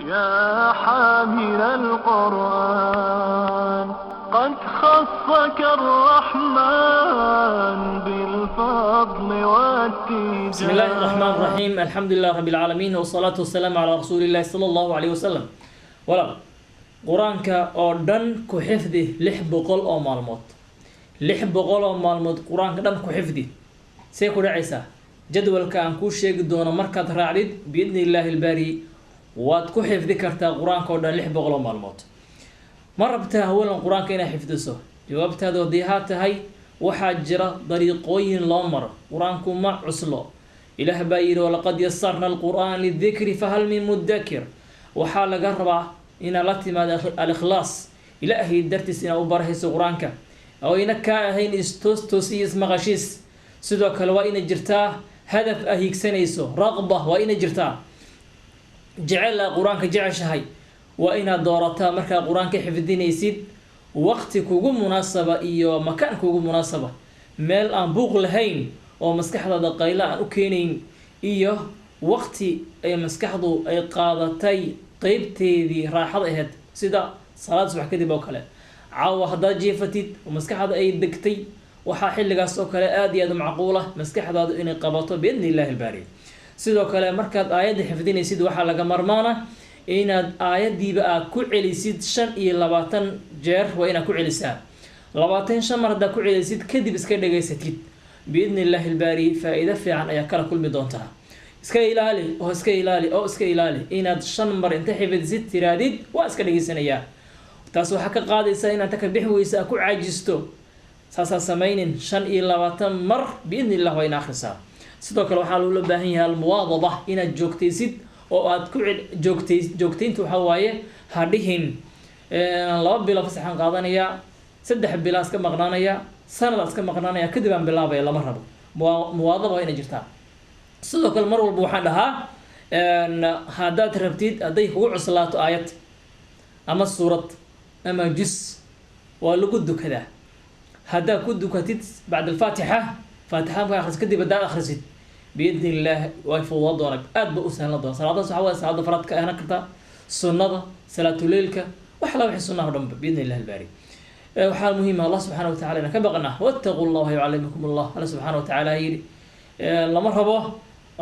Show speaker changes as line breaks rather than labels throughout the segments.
يا حامل القرآن قد خصك الرحمن بالفضل والتيجان.
بسم الله الرحمن الرحيم. الحمد لله رب العالمين والصلاة والسلام على رسول الله صلى الله عليه وسلم. ولا قرآنك oo dhan ku xifdi 600 oo maalmood 600 oo maalmood quraanka dhan ku xifdi see ku dhacaysa jadwalka aan ku sheegi doono markaad raacdid biidnillaahi albaari waad ku xifdi kartaa quraanka oo dhan 600 oo maalmood ma rabtaa hawlan quraanka inaad xifdiso jawaabtaadu hadii ha tahay waxaa jira dariiqooyin loo maro quraanku ma cuslo ilaah baa yiri walaqad yassarna alqur'aan lidhikri fahal min mudakkir waxaa laga rabaa إن الله تماد الإخلاص إلى أهل درتس إن أبو بره سقرانك أو إنك كاهين استوسيس مغشيس سدوك الوائن جرتاه هدف أهيك سنيسو رغبة وإن جرتاه جعل قرانك جعل شهي وإن دورتا مركا قرانك حفظين يسيد وقت كوجو مناسبة إيو مكان كوجو مناسبة مال أن بوغل هين أو مسكحة دقيلة أن أكينين إيو وقتي أي مسكحة أي قادتي qaybteedii raaxada ahayd sida salaad subax kadib oo kale caawa hadaa jeefatid oo maskaxda ay degtay waxa xilligaas oo kale aad iyo aad macquul ah maskaxdaadu inay qabato biidnillaahi albaari sidoo kale markaad aayadda xifdinaysid waxa laga marmaana inaad aayadiiba aad ku celisid 25 jeer waa inaad ku celisaa 25 mar hadaa ku celisid kadib iska dhageysatid biidnillaahi albaari faa'iido fiican ayaa kala kulmi doontaa iska ilaali inaad 5 mar inta xifdisid tiraadid waa iska dhageysanayaa taas waxa ka qaadaysa inaad ka bixi weysa ku caajisto saasa sameeynin 25 mar biidnillah waa in akhrisaa sidoo kale waxa loo baahan yahay almuwaadaba inaad joogtaysid oo aad ku joogtayntu waxa waaye hadhihin 2 bilo fasaxan qaadanaya 3 bilo iska maqnaanaya sanad iska maqnaanaya kadib aan bilaabay lama rabo muwaadaba ina jirtaa sidoo kale mar walba waxaan dhahaa hadaad rabtid haday kugu cuslaato aayad ama suurad ama juz waa lagu dukadaa hadaa ku dukatid bacda alfaatixa faatixa ma akhris kadib hadaa akhrisid biidnillah way fududaa doonag aad ba u sahlan doona salaadaas waxa waa salaada faradka ahna karta sunnada salaatu leelka wax la wixii sunnaha dhan biidnillah albaari waxaa muhiim ah Allah subhanahu wa ta'ala inaan ka baqnaa wattaqullaha yu'allimukumullah Allah subhanahu wa ta'ala yiri lama rabo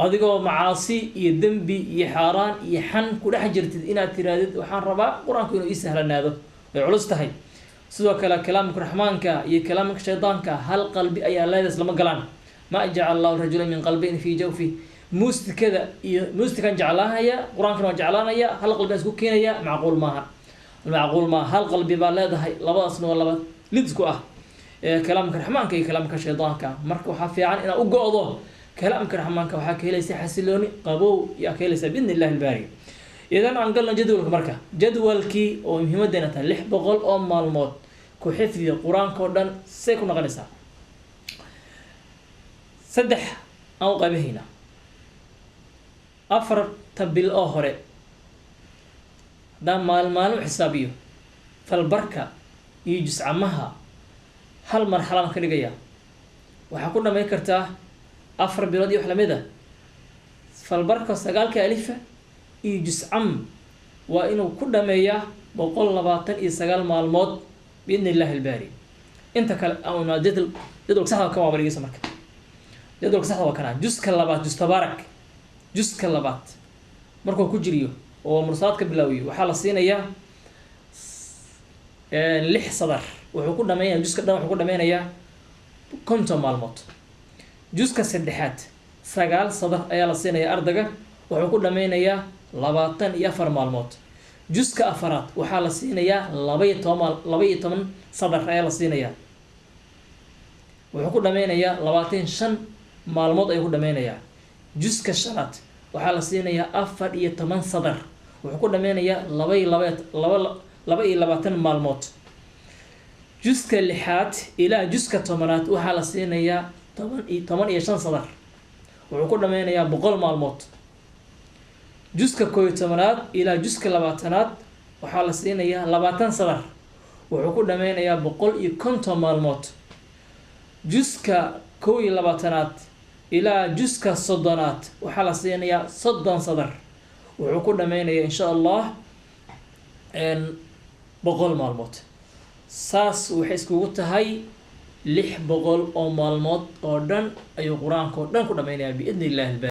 adigoo macaasi iyo dambi iyo xaaraan iyo xan ku dhex jirtid inaad tiraadid waxaan rabaa quraanku inuu ii sahlanaado way culus tahay sidoo kale kalaamka raxmaanka iyo kalaamka shaydaanka hal qalbi ayaa leedahay lama galaan ma ja'ala Allahu rajulan min qalbayn fi jawfi mustikada iyo mustikan jaclaanaya quraanka waa jaclaanaya hal qalbi isku keenaya macquul ma hal qalbi baa leedahay labadaasna waa laba lidku ah kalaamka raxmaanka iyo kalaamka shaydaanka marka waxa fiican inaad u go'do kalaamka raxmaanka waxa ka helaysa xasilooni qabow iyo ka helaysa biidnillaahi albaari idan aan galno jadwalka marka jadwalkii oo muhiimadana tahay 600 oo maalmood ku xifdiga quraanka oo dhan say ku noqonaysaa 3 aan qaybahayna 4 bil oo hore maalmo xisaabiyo falbarka iyo juz'amaha hal marxalad ka dhigaya waxa ku dhamay kartaa 4 bilood iyo wax lamida falbarka 9 alif iyo juz'am waa inuu ku dhameeyaa 129 maalmood biidnillaahi albaari inta kale aan jadwalka saxda ka waabarigiisa marka jadwalka saxda waa kana juzka labaad juz tabaarak juzka labaad markuu ku jiriyo oo mursalaadka bilaawiyo waxa la siinayaa 6 sadar wuxuu ku dhameeyaa juzka dhan wuxuu ku dhameeyaa 50 maalmood juzka saddexaad 9 sadar ayaa la siinayaa ardayga wuxuu ku dhameeyaa 24 maalmood juzka afaraad waxa la siinayaa 12 sadar ayaa la siinayaa wuxuu ku dhameeyaa 25 maalmood ayuu ku dhameeyaa juzka shanaad waxa la siinayaa 14 sadar wuxuu ku dhameeyaa 22 maalmood juzka lixaad ilaa juzka tobanaad waxa la siinayaa 15 sadar wuxuu ku dhameeyaa 100 maalmood juzka 11aad ilaa juzka 20aad waxa la siinayaa 20 sadar wuxuu ku dhameeyaa 150 maalmood juzka 21aad ilaa juzka 30aad waxa la siinayaa 30 sadar wuxuu ku dhameynaya insha Allah boqol maalmood. saas waxay iskugu tahay 600 oo maalmood oo dhan ayuu quraanka oo dhan ku dhameynaya biidni Ilaahi.